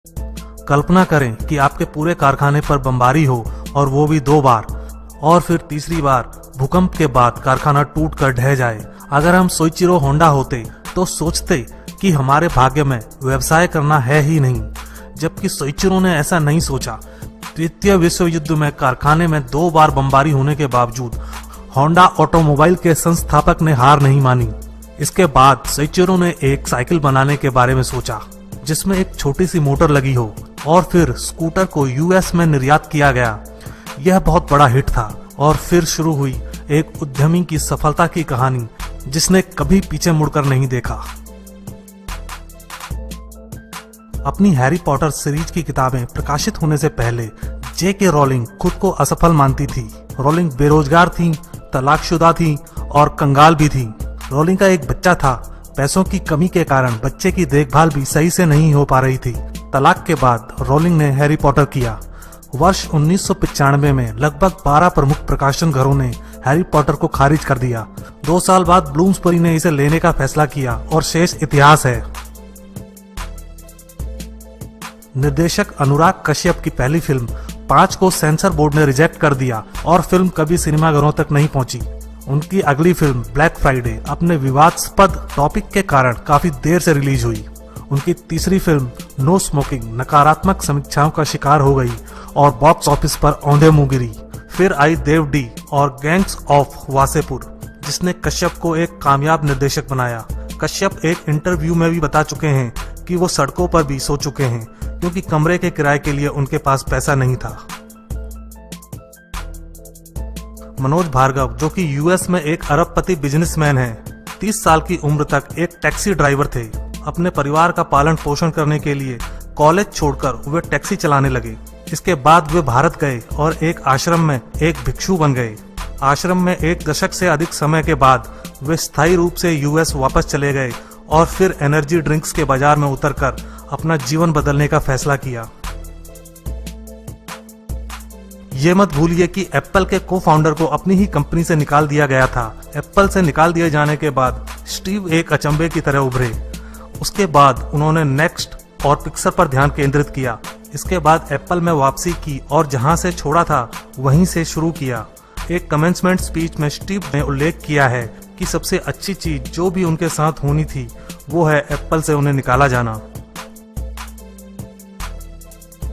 कल्पना करें कि आपके पूरे कारखाने पर बमबारी हो और वो भी 2 बार, और फिर तीसरी बार भूकंप के बाद कारखाना टूट कर ढह जाए। अगर हम सोइचिरो होंडा होते तो सोचते कि हमारे भाग्य में व्यवसाय करना है ही नहीं, जबकि सोइचिरो ने ऐसा नहीं सोचा। तृतीय विश्व युद्ध में कारखाने में 2 बार बमबारी होने के बावजूद होंडा ऑटोमोबाइल के संस्थापक ने हार नहीं मानी। इसके बाद सोइचिरो ने एक साइकिल बनाने के बारे में सोचा जिसमें एक छोटी सी मोटर लगी हो, और फिर स्कूटर को यूएस में निर्यात किया गया। यह बहुत बड़ा हिट था और फिर शुरू हुई एक उद्यमी की सफलता की कहानी जिसने कभी पीछे मुड़कर नहीं देखा। अपनी हैरी पॉटर सीरीज की किताबें प्रकाशित होने से पहले जे.के. रोलिंग खुद को असफल मानती थी। रोलिंग बेरोजगार थी, तलाकशुदा थी और कंगाल भी थी। रोलिंग का एक बच्चा था। पैसों की कमी के कारण बच्चे की देखभाल भी सही से नहीं हो पा रही थी। तलाक के बाद रोलिंग ने हैरी पॉटर किया। वर्ष 1995 में लगभग 12 प्रमुख प्रकाशन घरों ने हैरी पॉटर को खारिज कर दिया। 2 साल बाद ब्लूम्सबरी ने इसे लेने का फैसला किया और शेष इतिहास है। निर्देशक अनुराग कश्यप की पहली फिल्म 5 को सेंसर बोर्ड ने रिजेक्ट कर दिया और फिल्म कभी सिनेमाघरों तक नहीं पहुंची। उनकी अगली फिल्म ब्लैक फ्राइडे अपने विवादास्पद टॉपिक के कारण काफी देर से रिलीज हुई। उनकी तीसरी फिल्म नो स्मोकिंग नकारात्मक समीक्षाओं का शिकार हो गई और बॉक्स ऑफिस पर औंधे मुंह गिरी। फिर आई देव डी और गैंग्स ऑफ वासेपुर, जिसने कश्यप को एक कामयाब निर्देशक बनाया। कश्यप एक इंटरव्यू में भी बता चुके हैं कि वो सड़कों पर भी सो चुके हैं क्योंकि कमरे के किराए के लिए उनके पास पैसा नहीं था। मनोज भार्गव, जो कि यूएस में एक अरबपति बिजनेसमैन हैं, 30 साल की उम्र तक एक टैक्सी ड्राइवर थे। अपने परिवार का पालन पोषण करने के लिए कॉलेज छोड़कर वे टैक्सी चलाने लगे। इसके बाद वे भारत गए और एक आश्रम में एक भिक्षु बन गए। आश्रम में 1 दशक से अधिक समय के बाद वे स्थायी रूप से यूएस वापस चले गए और फिर एनर्जी ड्रिंक्स के बाजार में उतरकर अपना जीवन बदलने का फैसला किया। ये मत भूलिए कि एप्पल के को फाउंडर को अपनी ही कंपनी से निकाल दिया गया था। एप्पल से निकाल दिए जाने के बाद स्टीव एक अचंभे की तरह उभरे। उसके बाद उन्होंने नेक्स्ट और पिक्सर पर ध्यान केंद्रित किया। इसके बाद एप्पल में वापसी की और जहां से छोड़ा था वहीं से शुरू किया। एक कमेंसमेंट स्पीच में स्टीव ने उल्लेख किया है कि सबसे अच्छी चीज जो भी उनके साथ होनी थी वो है एप्पल से उन्हें निकाला जाना।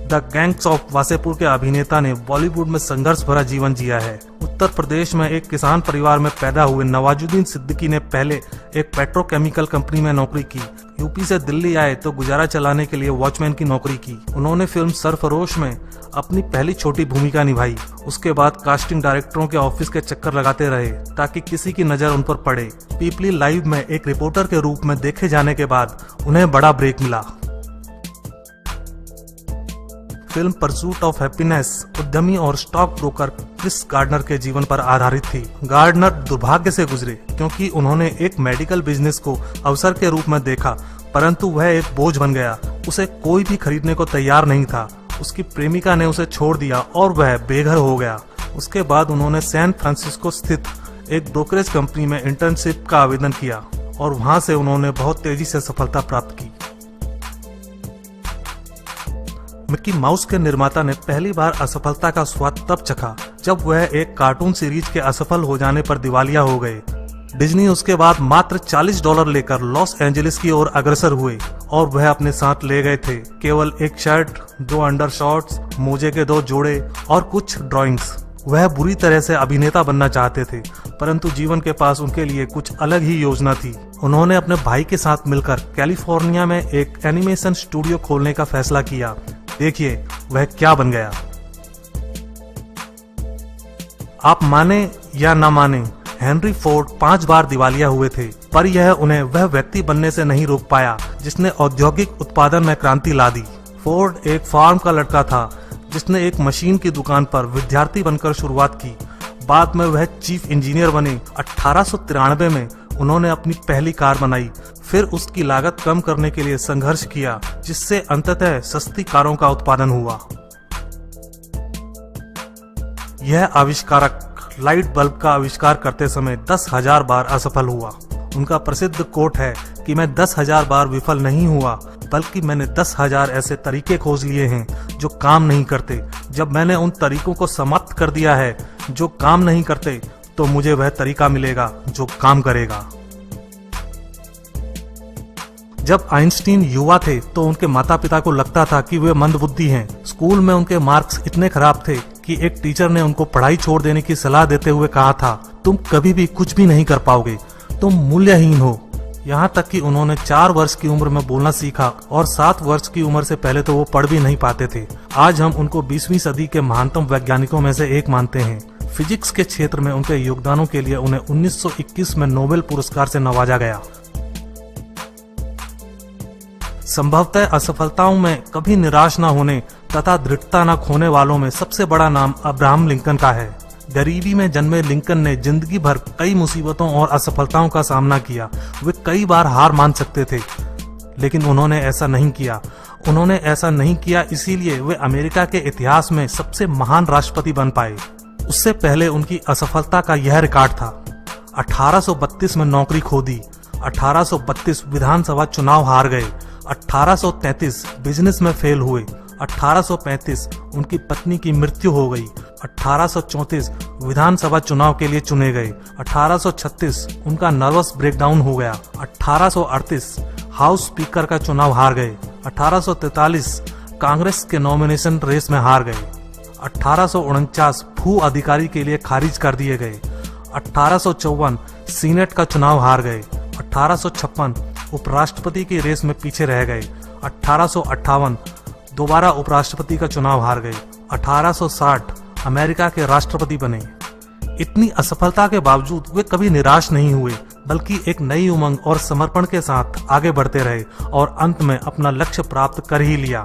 द गैंग्स ऑफ वासेपुर के अभिनेता ने बॉलीवुड में संघर्ष भरा जीवन जिया है। उत्तर प्रदेश में एक किसान परिवार में पैदा हुए नवाजुद्दीन सिद्दीकी ने पहले एक पेट्रोकेमिकल कंपनी में नौकरी की। यूपी से दिल्ली आए तो गुजारा चलाने के लिए वॉचमैन की नौकरी की। उन्होंने फिल्म सरफरोश में अपनी पहली छोटी भूमिका निभाई। उसके बाद कास्टिंग डायरेक्टरों के ऑफिस के चक्कर लगाते रहे ताकि किसी की नजर उन पर पड़े। पीपली लाइव में एक रिपोर्टर के रूप में देखे जाने के बाद उन्हें बड़ा ब्रेक मिला। फिल्म परसूट ऑफ हैप्पीनेस उद्यमी और स्टॉक ब्रोकर क्रिस गार्डनर के जीवन पर आधारित थी। गार्डनर दुर्भाग्य से गुजरे क्योंकि उन्होंने एक मेडिकल बिजनेस को अवसर के रूप में देखा, परंतु वह एक बोझ बन गया। उसे कोई भी खरीदने को तैयार नहीं था। उसकी प्रेमिका ने उसे छोड़ दिया और वह बेघर हो गया। उसके बाद उन्होंने सैन फ्रांसिस्को स्थित एक ब्रोकरेज कंपनी में इंटर्नशिप का आवेदन किया और वहां से उन्होंने बहुत तेजी से सफलता प्राप्त की। मिकी माउस के निर्माता ने पहली बार असफलता का स्वाद तब चखा जब वह एक कार्टून सीरीज के असफल हो जाने पर दिवालिया हो गए। डिज्नी उसके बाद मात्र $40 लेकर लॉस एंजलिस की ओर अग्रसर हुए और वह अपने साथ ले गए थे केवल एक शर्ट, 2 अंडरशॉर्ट्स, मोजे के 2 जोड़े और कुछ ड्राइंग्स। वह बुरी तरह से अभिनेता बनना चाहते थे, परंतु जीवन के पास उनके लिए कुछ अलग ही योजना थी। उन्होंने अपने भाई के साथ मिलकर कैलिफोर्निया में एक एनिमेशन स्टूडियो खोलने का फैसला किया। देखिए वह क्या बन गया। आप माने या ना माने, हेनरी फोर्ड 5 बार दिवालिया हुए थे, पर यह उन्हें वह व्यक्ति बनने से नहीं रोक पाया जिसने औद्योगिक उत्पादन में क्रांति ला दी। फोर्ड एक फार्म का लड़का था जिसने एक मशीन की दुकान पर विद्यार्थी बनकर शुरुआत की। बाद में वह चीफ इंजीनियर बने। 1893 में उन्होंने अपनी पहली कार बनाई। फिर उसकी लागत कम करने के लिए संघर्ष किया, जिससे अंततः सस्ती कारों का उत्पादन हुआ। यह आविष्कारक लाइट बल्ब का आविष्कार करते समय 10,000 बार असफल हुआ। उनका प्रसिद्ध कोट है कि मैं 10,000 बार विफल नहीं हुआ, बल्कि मैंने 10,000 ऐसे तरीके खोज लिए हैं जो काम नहीं करते। जब मैंने उन तरीकों को समाप्त कर दिया है जो काम नहीं करते, तो मुझे वह तरीका मिलेगा जो काम करेगा। जब आइंस्टीन युवा थे तो उनके माता पिता को लगता था कि वे मंदबुद्धि हैं। स्कूल में उनके मार्क्स इतने खराब थे कि एक टीचर ने उनको पढ़ाई छोड़ देने की सलाह देते हुए कहा था, तुम कभी भी कुछ भी नहीं कर पाओगे, तुम मूल्यहीन हो। यहाँ तक कि उन्होंने 4 वर्ष की उम्र में बोलना सीखा और 7 वर्ष की उम्र से पहले तो वो पढ़ भी नहीं पाते थे। आज हम उनको 20वीं सदी के महानतम वैज्ञानिकों में से एक मानते हैं। फिजिक्स के क्षेत्र में उनके योगदानों के लिए उन्हें 1921 में नोबेल पुरस्कार से नवाजा गया। संभवतः असफलताओं में कभी निराश न होने तथा दृढ़ता न खोने वालों में सबसे बड़ा नाम अब्राहम लिंकन का है। गरीबी में जन्मे लिंकन ने जिंदगी भर कई मुसीबतों और असफलताओं का सामना किया। वे कई बार हार मान सकते थे, लेकिन उन्होंने ऐसा नहीं किया। उन्होंने ऐसा नहीं किया इसीलिए वे अमेरिका के इतिहास में सबसे महान राष्ट्रपति बन पाए। उससे पहले उनकी असफलता का यह रिकॉर्ड था। 1832 में नौकरी खो दी, 1832 विधानसभा चुनाव हार गए, 1833 बिजनेस में फेल हुए, 1835 उनकी पत्नी की मृत्यु हो गई, 1834 विधानसभा चुनाव के लिए चुने गए, 1836 उनका नर्वस ब्रेकडाउन हो गया, 1838 हाउस स्पीकर का चुनाव हार गए, 1843 कांग्रेस के नॉमिनेशन रेस में हार गए, 1849 भू अधिकारी के लिए खारिज कर दिए गए, 1854 सीनेट का चुनाव हार गए, 1856 उपराष्ट्रपति की रेस में पीछे रह गए, 1858 दोबारा उपराष्ट्रपति का चुनाव हार गए, 1860 अमेरिका के राष्ट्रपति बने। इतनी असफलता के बावजूद वे कभी निराश नहीं हुए, बल्कि एक नई उमंग और समर्पण के साथ आगे बढ़ते रहे और अंत में अपना लक्ष्य प्राप्त कर ही लिया।